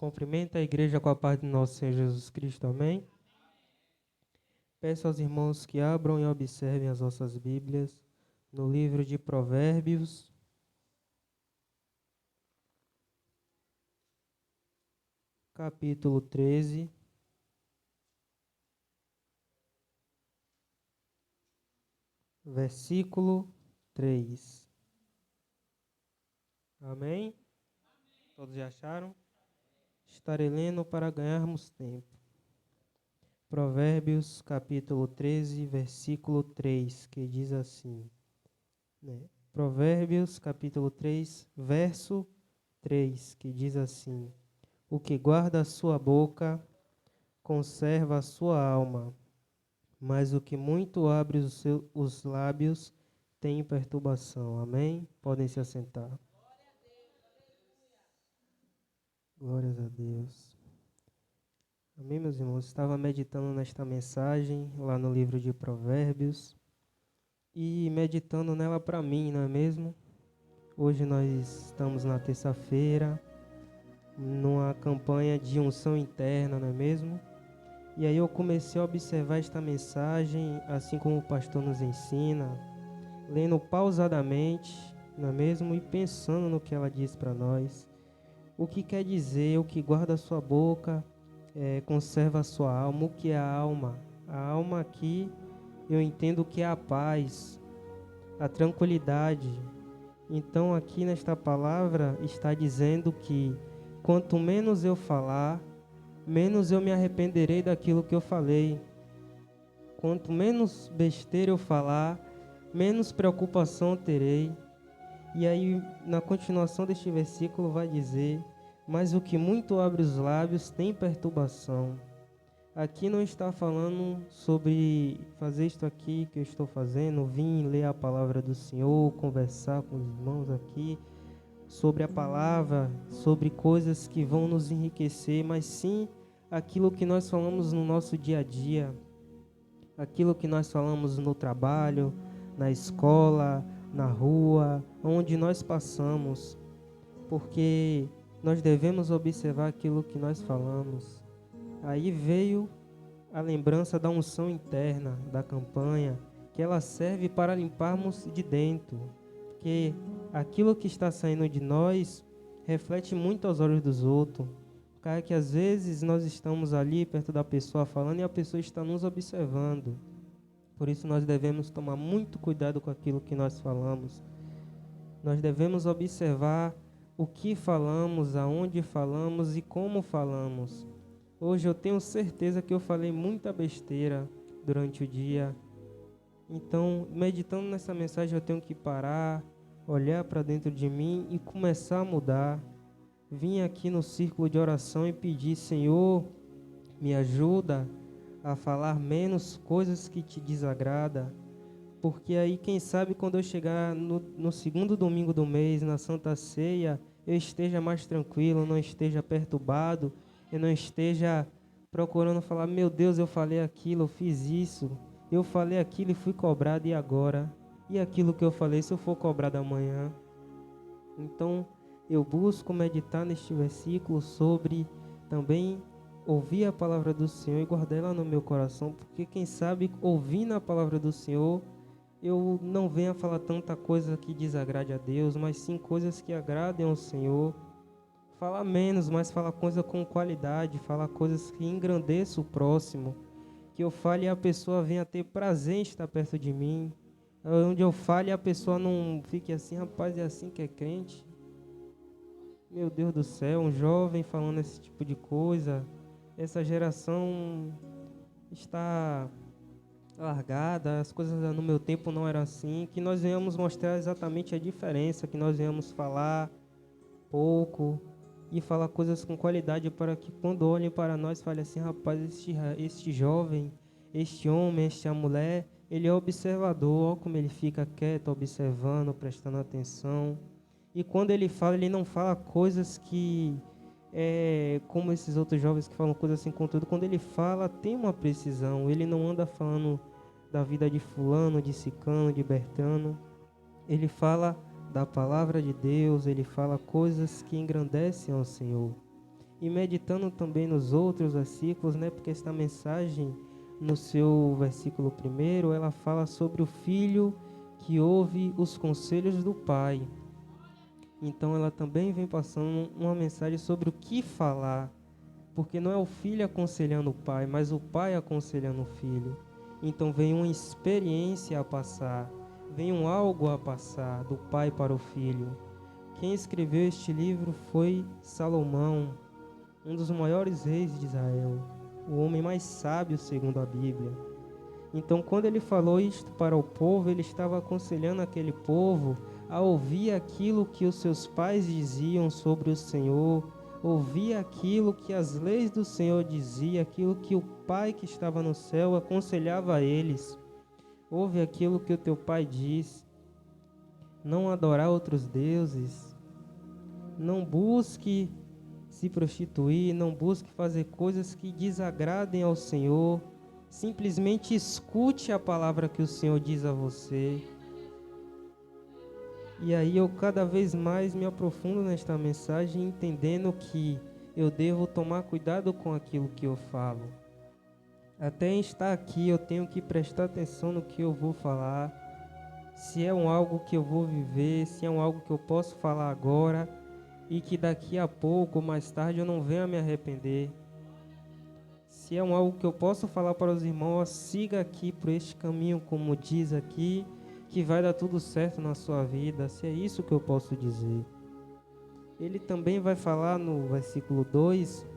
Cumprimento a igreja com a paz do nosso Senhor Jesus Cristo, amém? Peço aos irmãos que abram e observem as vossas Bíblias no livro de Provérbios, capítulo 13, versículo 3. Amém? Todos já acharam? Estarei lendo para ganharmos tempo. Provérbios, capítulo 13, versículo 3, que diz assim, né? Provérbios, capítulo 3, verso 3, que diz assim: O que guarda a sua boca, conserva a sua alma, mas o que muito abre os lábios tem perturbação. Amém? Podem se assentar. Glórias a Deus. Amém, meus irmãos? Estava meditando nesta mensagem lá no livro de Provérbios e meditando nela para mim, não é mesmo? Hoje nós estamos na terça-feira, numa campanha de unção interna, não é mesmo? E aí eu comecei a observar esta mensagem, assim como o pastor nos ensina, lendo pausadamente, não é mesmo? E pensando no que ela diz para nós. O que quer dizer, o que guarda a sua boca, conserva a sua alma. O que é a alma? A alma aqui, eu entendo que é a paz, a tranquilidade. Então aqui nesta palavra está dizendo que quanto menos eu falar, menos eu me arrependerei daquilo que eu falei. Quanto menos besteira eu falar, menos preocupação terei. E aí, na continuação deste versículo vai dizer: mas o que muito abre os lábios tem perturbação. Aqui não está falando sobre fazer isto aqui que eu estou fazendo, vim ler a palavra do Senhor, conversar com os irmãos aqui, sobre a palavra, sobre coisas que vão nos enriquecer, mas sim aquilo que nós falamos no nosso dia a dia, aquilo que nós falamos no trabalho, na escola, na rua, onde nós passamos, porque nós devemos observar aquilo que nós falamos. Aí veio a lembrança da unção interna, da campanha, que ela serve para limparmos de dentro, porque aquilo que está saindo de nós reflete muito aos olhos dos outros. Cara, que às vezes nós estamos ali perto da pessoa falando e a pessoa está nos observando. Por isso nós devemos tomar muito cuidado com aquilo que nós falamos. Nós devemos observar o que falamos, aonde falamos e como falamos. Hoje eu tenho certeza que eu falei muita besteira durante o dia. Então, meditando nessa mensagem, eu tenho que parar, olhar para dentro de mim e começar a mudar. Vim aqui no círculo de oração e pedir: Senhor, me ajuda a falar menos coisas que te desagrada. Porque aí, quem sabe, quando eu chegar no segundo domingo do mês, na Santa Ceia, eu esteja mais tranquilo, não esteja perturbado, eu não esteja procurando falar: meu Deus, eu falei aquilo, eu fiz isso, eu falei aquilo e fui cobrado, e agora? E aquilo que eu falei, se eu for cobrado amanhã? Então, eu busco meditar neste versículo sobre também ouvir a palavra do Senhor e guardar ela no meu coração, porque quem sabe, ouvindo a palavra do Senhor, eu não venha falar tanta coisa que desagrade a Deus, mas sim coisas que agradem ao Senhor. Falar menos, mas falar coisa com qualidade, falar coisas que engrandeçam o próximo, que eu fale e a pessoa venha ter prazer em estar perto de mim. Onde eu fale, a pessoa não fique assim: rapaz, é assim que é crente? Meu Deus do céu, um jovem falando esse tipo de coisa. Essa geração está largada, as coisas no meu tempo não eram assim. Que nós venhamos mostrar exatamente a diferença, que nós venhamos falar pouco e falar coisas com qualidade, para que quando olhem para nós, falem assim: rapaz, este jovem, este homem, esta mulher, ele é observador, olha como ele fica quieto, observando, prestando atenção. E quando ele fala, ele não fala coisas que como esses outros jovens que falam coisas sem conteúdo. Quando ele fala, tem uma precisão. Ele não anda falando da vida de fulano, de ciclano, de bertano. Ele fala da palavra de Deus, ele fala coisas que engrandecem ao Senhor. e meditando também nos outros versículos, né? Porque esta mensagem, no seu versículo 1, ela fala sobre o filho que ouve os conselhos do pai. Então ela também vem passando uma mensagem sobre o que falar, porque não é o filho aconselhando o pai, mas o pai aconselhando o filho. Então vem uma experiência a passar, vem um algo a passar do pai para o filho. Quem escreveu este livro foi Salomão, um dos maiores reis de Israel, o homem mais sábio segundo a Bíblia. Então, quando ele falou isto para o povo, ele estava aconselhando aquele povo a ouvir aquilo que os seus pais diziam sobre o Senhor, ouvir aquilo que as leis do Senhor diziam, aquilo que o Pai que estava no céu aconselhava a eles. Ouve aquilo que o teu pai diz. Não adorar outros deuses. Não busque se prostituir, não busque fazer coisas que desagradem ao Senhor. Simplesmente escute a palavra que o Senhor diz a você. E aí eu cada vez mais me aprofundo nesta mensagem, entendendo que eu devo tomar cuidado com aquilo que eu falo. Até em estar aqui eu tenho que prestar atenção no que eu vou falar. Se é algo que eu vou viver, se é algo que eu posso falar agora e que daqui a pouco ou mais tarde eu não venha me arrepender. Se é algo que eu posso falar para os irmãos, siga aqui por este caminho, como diz aqui, que vai dar tudo certo na sua vida. Se é isso que eu posso dizer. Ele também vai falar no versículo 2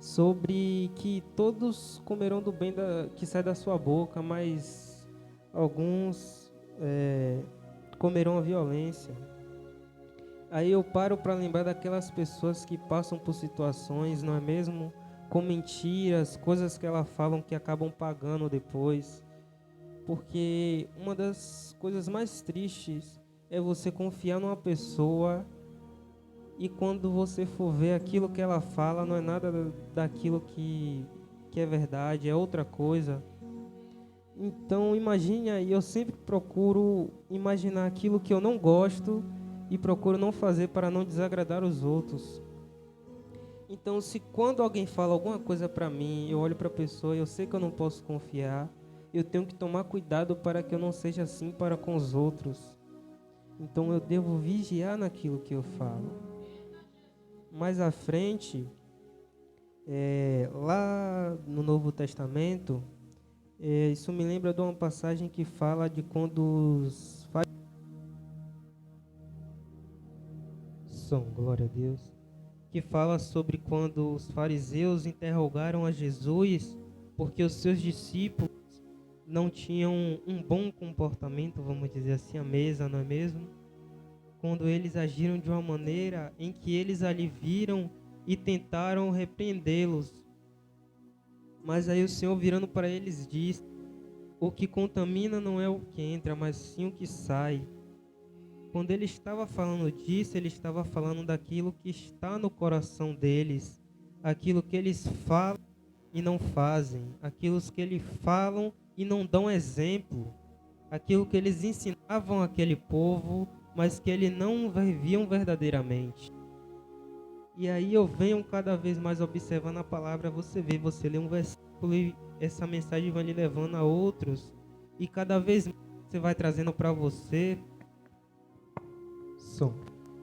sobre que todos comerão do bem que sai da sua boca, mas alguns comerão a violência. Aí eu paro para lembrar daquelas pessoas que passam por situações, não é mesmo? Com mentiras, coisas que elas falam que acabam pagando depois. Porque uma das coisas mais tristes é você confiar numa pessoa e quando você for ver aquilo que ela fala não é nada daquilo que é verdade, é outra coisa. Então imagine aí, eu sempre procuro imaginar aquilo que eu não gosto e procuro não fazer para não desagradar os outros. Então, se quando alguém fala alguma coisa para mim, eu olho para a pessoa e eu sei que eu não posso confiar, eu tenho que tomar cuidado para que eu não seja assim para com os outros. Então, eu devo vigiar naquilo que eu falo. Mais à frente, lá no Novo Testamento, isso me lembra de uma passagem que fala de quando os glória a Deus, que fala sobre quando os fariseus interrogaram a Jesus porque os seus discípulos não tinham um bom comportamento, vamos dizer assim, à mesa, não é mesmo? Quando eles agiram de uma maneira em que eles ali viram e tentaram repreendê-los. Mas aí o Senhor, virando para eles, diz: o que contamina não é o que entra, mas sim o que sai. Quando ele estava falando disso, ele estava falando daquilo que está no coração deles, aquilo que eles falam e não fazem, aquilo que eles falam e não dão exemplo, aquilo que eles ensinavam àquele povo, mas que eles não viviam verdadeiramente. E aí eu venho cada vez mais observando a palavra, você lê um versículo e essa mensagem vai lhe levando a outros, e cada vez mais você vai trazendo para você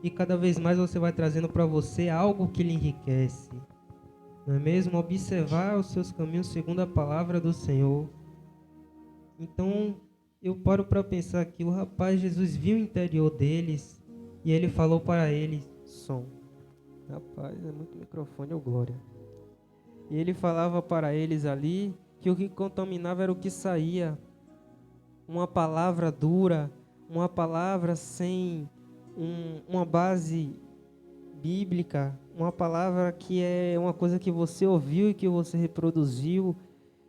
e cada vez mais você vai trazendo para você algo que lhe enriquece. Não é mesmo? Observar os seus caminhos segundo a palavra do Senhor. Então, eu paro para pensar que o rapaz, Jesus viu o interior deles e ele falou para eles, Rapaz, é muito microfone, glória. E ele falava para eles ali que o que contaminava era o que saía. Uma palavra dura, uma palavra sem uma base bíblica, uma palavra que é uma coisa que você ouviu e que você reproduziu,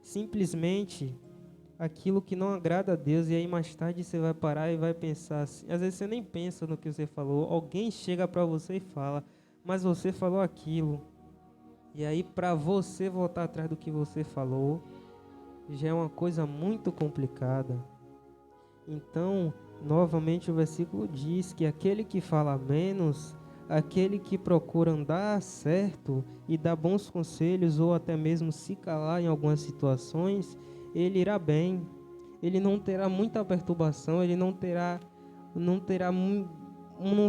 simplesmente aquilo que não agrada a Deus, e aí mais tarde você vai parar e vai pensar assim, às vezes você nem pensa no que você falou, alguém chega para você e fala, mas você falou aquilo, e aí para você voltar atrás do que você falou, já é uma coisa muito complicada. Então, novamente o versículo diz que aquele que fala menos, aquele que procura andar certo e dar bons conselhos ou até mesmo se calar em algumas situações, ele irá bem. Ele não terá muita perturbação, ele não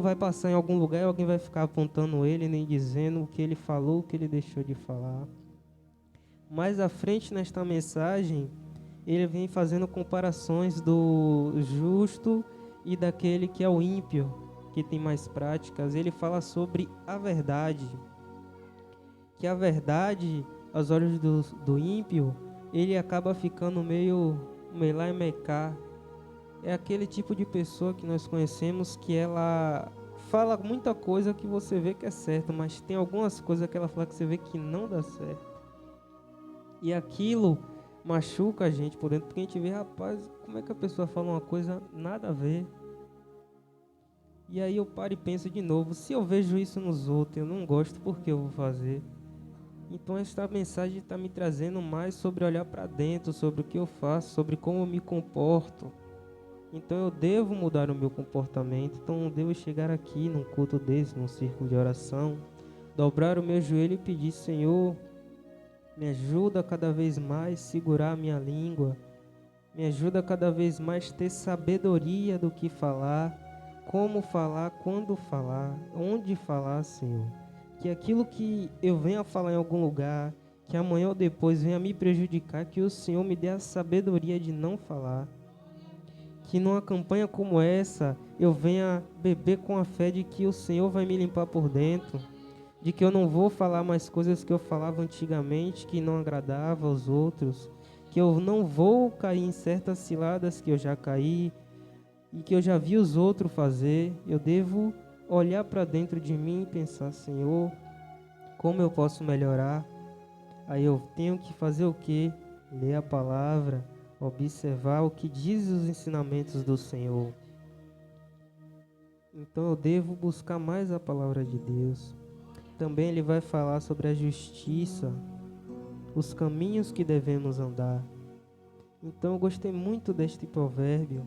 vai passar em algum lugar e alguém vai ficar apontando ele, nem dizendo o que ele falou, o que ele deixou de falar. Mais à frente nesta mensagem, ele vem fazendo comparações do justo e daquele que é o ímpio, que tem mais práticas. Ele fala sobre a verdade, que a verdade, aos olhos do ímpio, ele acaba ficando meio lá e meio cá. É aquele tipo de pessoa que nós conhecemos que ela fala muita coisa que você vê que é certo, mas tem algumas coisas que ela fala que você vê que não dá certo. E aquilo machuca a gente por dentro, porque a gente vê, rapaz, como é que a pessoa fala uma coisa nada a ver? E aí eu paro e penso de novo, se eu vejo isso nos outros, eu não gosto, por que eu vou fazer? Então esta mensagem está me trazendo mais sobre olhar para dentro, sobre o que eu faço, sobre como eu me comporto. Então eu devo mudar o meu comportamento, então eu devo chegar aqui num culto desse, num círculo de oração, dobrar o meu joelho e pedir, Senhor, me ajuda cada vez mais a segurar a minha língua, me ajuda cada vez mais a ter sabedoria do que falar, como falar, quando falar, onde falar, Senhor. Que aquilo que eu venha falar em algum lugar, que amanhã ou depois venha me prejudicar, que o Senhor me dê a sabedoria de não falar. Que numa campanha como essa, eu venha beber com a fé de que o Senhor vai me limpar por dentro, de que eu não vou falar mais coisas que eu falava antigamente, que não agradava aos outros, que eu não vou cair em certas ciladas que eu já caí e que eu já vi os outros fazer. Eu devo olhar para dentro de mim e pensar, Senhor, como eu posso melhorar? Aí eu tenho que fazer o quê? Ler a palavra, observar o que diz os ensinamentos do Senhor. Então eu devo buscar mais a palavra de Deus. Também ele vai falar sobre a justiça, os caminhos que devemos andar. Então eu gostei muito deste provérbio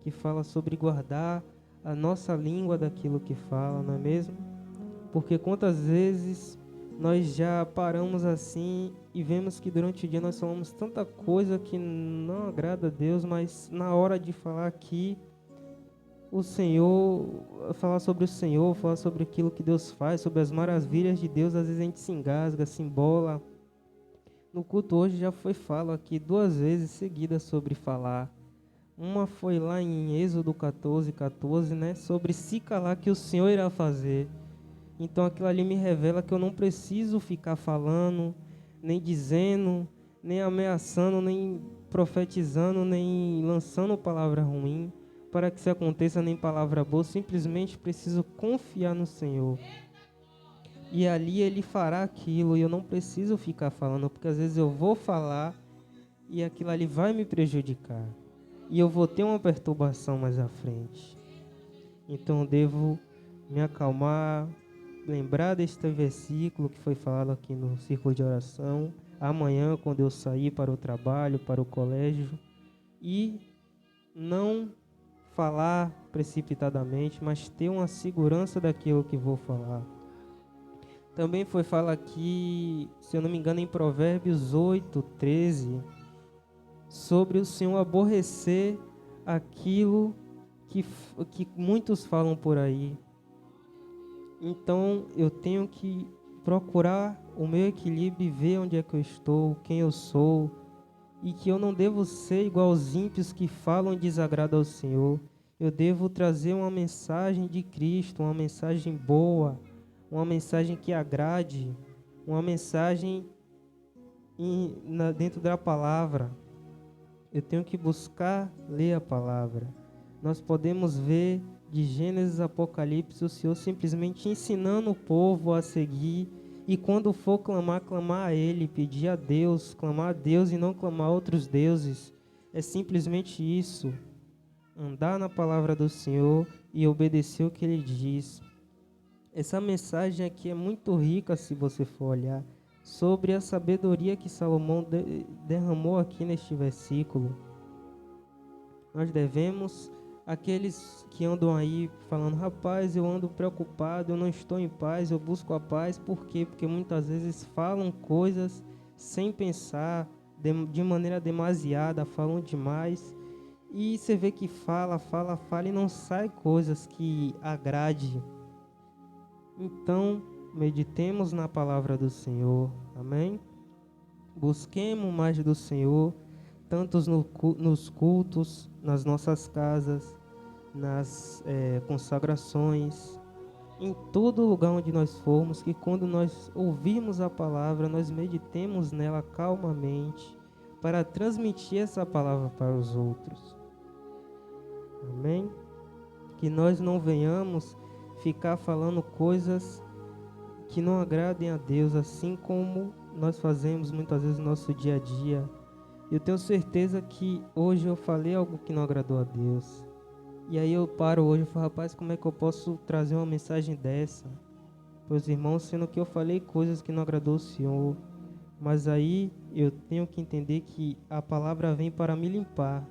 que fala sobre guardar a nossa língua daquilo que fala, não é mesmo? Porque quantas vezes nós já paramos assim e vemos que durante o dia nós falamos tanta coisa que não agrada a Deus, mas na hora de falar aqui, o Senhor, falar sobre o Senhor, falar sobre aquilo que Deus faz, sobre as maravilhas de Deus, às vezes a gente se engasga, se embola. No culto hoje já foi falo aqui 2 vezes seguidas sobre falar. Uma foi lá em Êxodo 14, né, sobre se calar que o Senhor irá fazer. Então aquilo ali me revela que eu não preciso ficar falando, nem dizendo, nem ameaçando, nem profetizando, nem lançando palavra ruim para que isso aconteça, nem palavra boa. Simplesmente preciso confiar no Senhor. E ali Ele fará aquilo e eu não preciso ficar falando, porque às vezes eu vou falar e aquilo ali vai me prejudicar. E eu vou ter uma perturbação mais à frente. Então eu devo me acalmar, lembrar deste versículo que foi falado aqui no círculo de oração, amanhã quando eu sair para o trabalho, para o colégio, e não falar precipitadamente, mas ter uma segurança daquilo que vou falar. Também foi falado aqui, se eu não me engano, em Provérbios 8:13, sobre o Senhor aborrecer aquilo que muitos falam por aí. Então eu tenho que procurar o meu equilíbrio e ver onde é que eu estou, quem eu sou, e que eu não devo ser igual aos ímpios que falam em desagrado ao Senhor. Eu devo trazer uma mensagem de Cristo, uma mensagem boa, uma mensagem que agrade, uma mensagem dentro da palavra. Eu tenho que buscar ler a palavra. Nós podemos ver de Gênesis a Apocalipse o Senhor simplesmente ensinando o povo a seguir, e quando for clamar, clamar a Ele, pedir a Deus, clamar a Deus e não clamar a outros deuses. É simplesmente isso, andar na palavra do Senhor e obedecer o que Ele diz. Essa mensagem aqui é muito rica se você for olhar sobre a sabedoria que Salomão derramou aqui neste versículo. Nós devemos aqueles que andam aí falando, rapaz, eu ando preocupado, eu não estou em paz, eu busco a paz. Por quê? Porque muitas vezes falam coisas sem pensar, de maneira demasiada, falam demais. E você vê que fala e não sai coisas que agrade. Então, meditemos na palavra do Senhor, amém? Busquemos mais do Senhor, tanto nos cultos, nas nossas casas, nas consagrações, em todo lugar onde nós formos, que quando nós ouvirmos a palavra, nós meditemos nela calmamente, para transmitir essa palavra para os outros. Amém? Que nós não venhamos ficar falando coisas que não agradem a Deus, assim como nós fazemos muitas vezes no nosso dia a dia. Eu tenho certeza que hoje eu falei algo que não agradou a Deus. E aí eu paro hoje e falo, rapaz, como é que eu posso trazer uma mensagem dessa para os irmãos, sendo que eu falei coisas que não agradou o Senhor. Mas aí eu tenho que entender que a palavra vem para me limpar.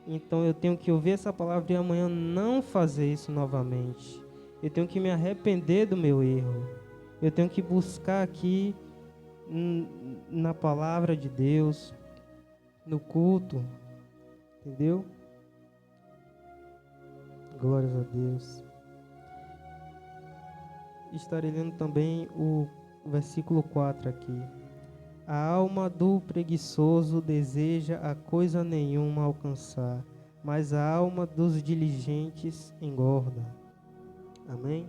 Então eu tenho que ouvir essa palavra e amanhã não fazer isso novamente. Eu tenho que me arrepender do meu erro. Eu tenho que buscar aqui na palavra de Deus, no culto, entendeu? Glórias a Deus. Estarei lendo também o versículo 4 aqui. A alma do preguiçoso deseja a coisa nenhuma alcançar, mas a alma dos diligentes engorda. Amém?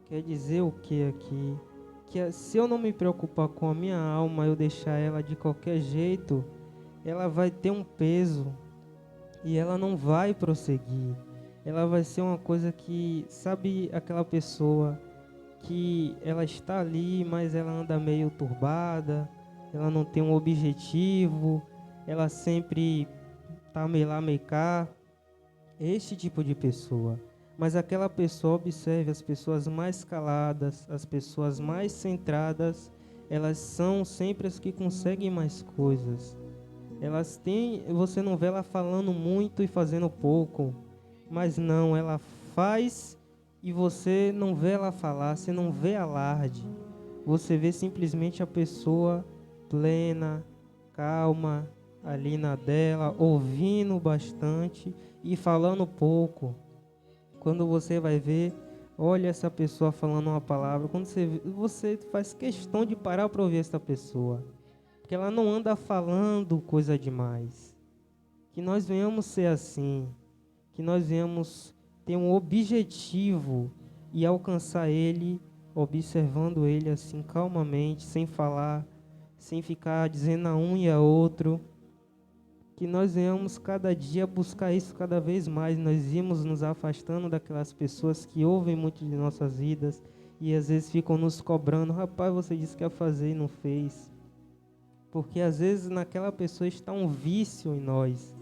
Quer dizer o que aqui? Que se eu não me preocupar com a minha alma, eu deixar ela de qualquer jeito, ela vai ter um peso e ela não vai prosseguir. Ela vai ser uma coisa que, sabe, aquela pessoa que ela está ali, mas ela anda meio turbada, ela não tem um objetivo, ela sempre está meio lá, meio cá. Este tipo de pessoa. Mas aquela pessoa, observe, as pessoas mais caladas, as pessoas mais centradas, elas são sempre as que conseguem mais coisas. Elas têm, você não vê ela falando muito e fazendo pouco, mas não, ela faz e você não vê ela falar, você não vê alarde. Você vê simplesmente a pessoa plena, calma, ali na dela, ouvindo bastante e falando pouco. Quando você vai ver, olha essa pessoa falando uma palavra, quando você faz questão de parar para ouvir essa pessoa, porque ela não anda falando coisa demais. Que nós venhamos ser assim, que nós venhamos ter um objetivo e alcançar ele, observando ele assim calmamente, sem falar, sem ficar dizendo a um e a outro. Que nós venhamos cada dia buscar isso cada vez mais. Nós íamos nos afastando daquelas pessoas que ouvem muito de nossas vidas e às vezes ficam nos cobrando. Rapaz, você disse que ia fazer e não fez. Porque às vezes naquela pessoa está um vício em nós,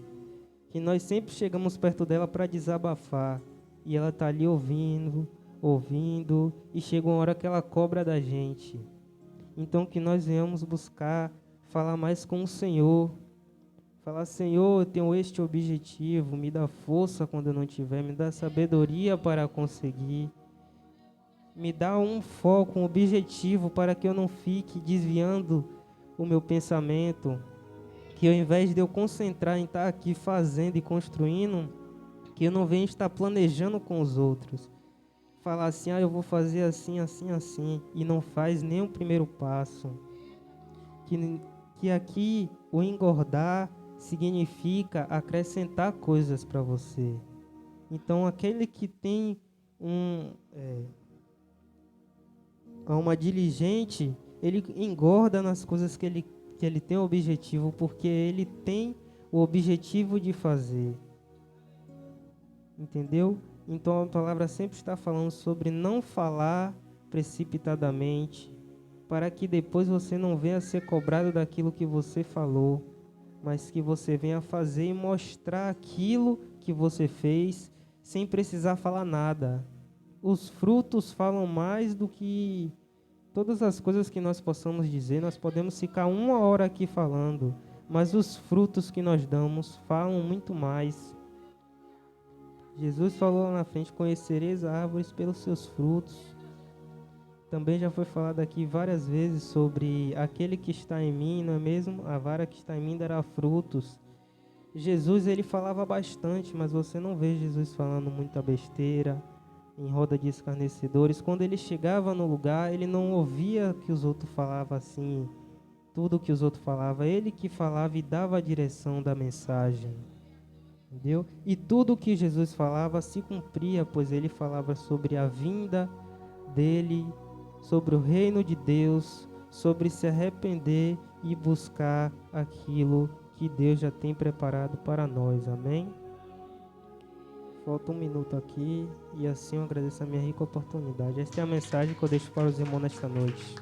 que nós sempre chegamos perto dela para desabafar e ela está ali ouvindo, e chega uma hora que ela cobra da gente. Então que nós venhamos buscar falar mais com o Senhor. Falar, Senhor, eu tenho este objetivo, me dá força quando eu não tiver, me dá sabedoria para conseguir. Me dá um foco, um objetivo para que eu não fique desviando o meu pensamento. Que ao invés de eu concentrar em estar aqui fazendo e construindo, que eu não venha estar planejando com os outros. Falar assim, eu vou fazer assim, assim, assim, e não faz nem o primeiro passo. Que aqui o engordar significa acrescentar coisas para você. Então, aquele que tem alma diligente, ele engorda nas coisas que ele tem o objetivo, porque ele tem o objetivo de fazer. Entendeu? Então, a palavra sempre está falando sobre não falar precipitadamente, para que depois você não venha a ser cobrado daquilo que você falou, mas que você venha fazer e mostrar aquilo que você fez sem precisar falar nada. Os frutos falam mais do que todas as coisas que nós possamos dizer. Nós podemos ficar 1 hora aqui falando, mas os frutos que nós damos falam muito mais. Jesus falou lá na frente: conhecereis as árvores pelos seus frutos. Também já foi falado aqui várias vezes sobre aquele que está em mim, não é mesmo? A vara que está em mim dará frutos. Jesus, ele falava bastante, mas você não vê Jesus falando muita besteira, em roda de escarnecedores. Quando ele chegava no lugar, ele não ouvia que os outros falavam assim, tudo que os outros falavam. Ele que falava e dava a direção da mensagem, entendeu? E tudo que Jesus falava se cumpria, pois ele falava sobre a vinda dele, sobre o reino de Deus, sobre se arrepender e buscar aquilo que Deus já tem preparado para nós, amém? Falta um minuto aqui e assim eu agradeço a minha rica oportunidade. Esta é a mensagem que eu deixo para os irmãos nesta noite.